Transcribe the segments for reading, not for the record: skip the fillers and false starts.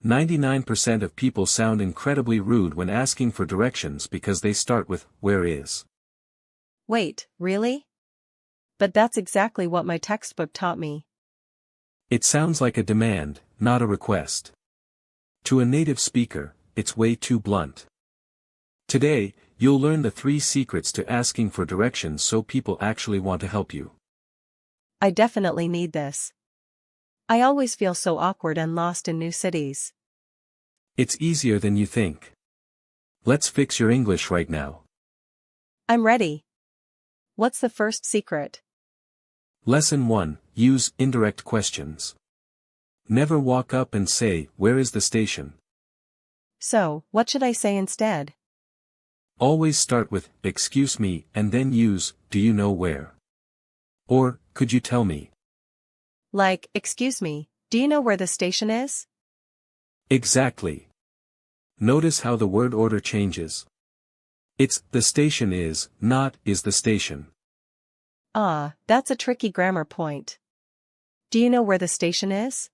99% of people sound incredibly rude when asking for directions because they start with, "Where is?" Wait, really? But that's exactly what my textbook taught me. It sounds like a demand, not a request. To a native speaker, it's way too blunt. Today, you'll learn the 3 secrets to asking for directions so people actually want to help you. I definitely need this. I always feel so awkward and lost in new cities. It's easier than you think. Let's fix your English right now. I'm ready. What's the first secret? Lesson 1, use indirect questions. Never walk up and say, "Where is the station?" So, what should I say instead? Always start with, "Excuse me," and then use, "Do you know where?" Or, "Could you tell me?" Like, excuse me, do you know where the station is? Exactly. Notice how the word order changes. It's, "the station is," not, "is the station." Ah, that's a tricky grammar point. Do you know where the station is?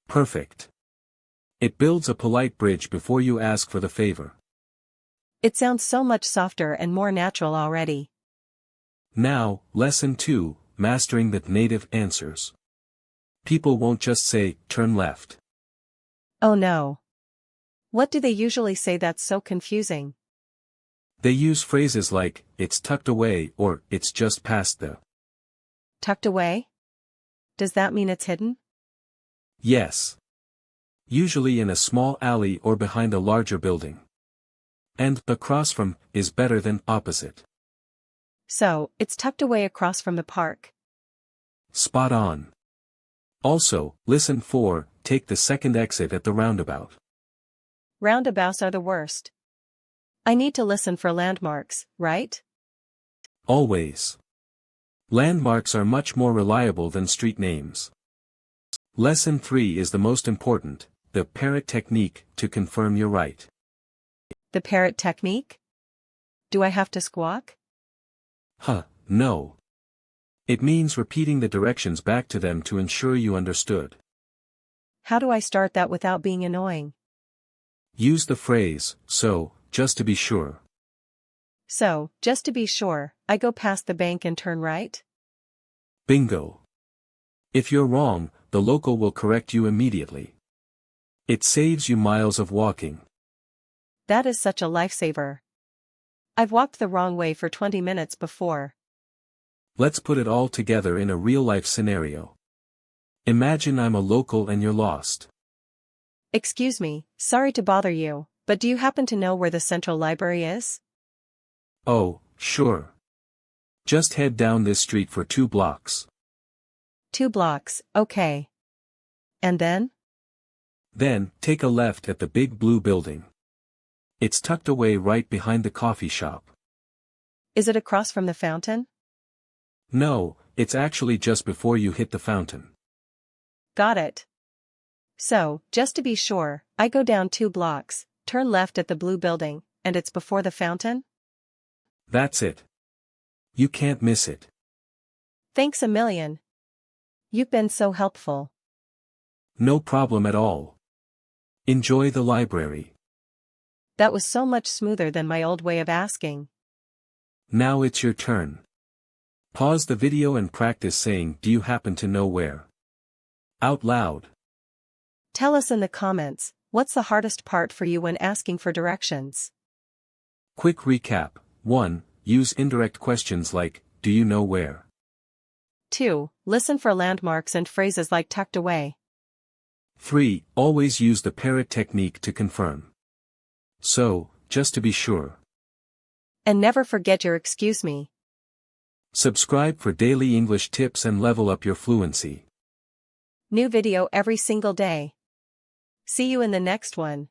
Perfect. It builds a polite bridge before you ask for the favor. It sounds so much softer and more natural already. Now, lesson 2, mastering the native answers. People won't just say, "Turn left." Oh no. What do they usually say that's so confusing? They use phrases like, "It's tucked away," or "It's just past the." Tucked away? Does that mean it's hidden? Yes. Usually in a small alley or behind a larger building. And across from is better than opposite. So, it's tucked away across from the park. Spot on. Also, listen 4, take the second exit at the roundabout. Roundabouts are the worst. I need to listen for landmarks, right? Always. Landmarks are much more reliable than street names. Lesson 3 is the most important, the Parrot Technique, to confirm you're right. The Parrot Technique? Do I have to squawk? No. It means repeating the directions back to them to ensure you understood. How do I start that without being annoying? Use the phrase, "So, just to be sure." So, just to be sure, I go past the bank and turn right? Bingo. If you're wrong, the local will correct you immediately. It saves you miles of walking. That is such a lifesaver. I've walked the wrong way for 20 minutes before. Let's put it all together in a real-life scenario. Imagine I'm a local and you're lost. Excuse me, sorry to bother you, but do you happen to know where the central library is? Oh, sure. Just head down this street for 2 blocks. 2 blocks, okay. And then? Then, take a left at the big blue building. It's tucked away right behind the coffee shop. Is it across from the fountain? No, it's actually just before you hit the fountain. Got it. So, just to be sure, I go down 2 blocks, turn left at the blue building, and it's before the fountain? That's it. You can't miss it. Thanks a million. You've been so helpful. No problem at all. Enjoy the library. That was so much smoother than my old way of asking. Now it's your turn. Pause the video and practice saying, "Do you happen to know where?" out loud. Tell us in the comments, what's the hardest part for you when asking for directions? Quick recap. 1. Use indirect questions like, "Do you know where?" 2. Listen for landmarks and phrases like tucked away. 3. Always use the Parrot Technique to confirm. So, just to be sure. And never forget your excuse me. Subscribe for daily English tips and level up your fluency. New video every single day. See you in the next one.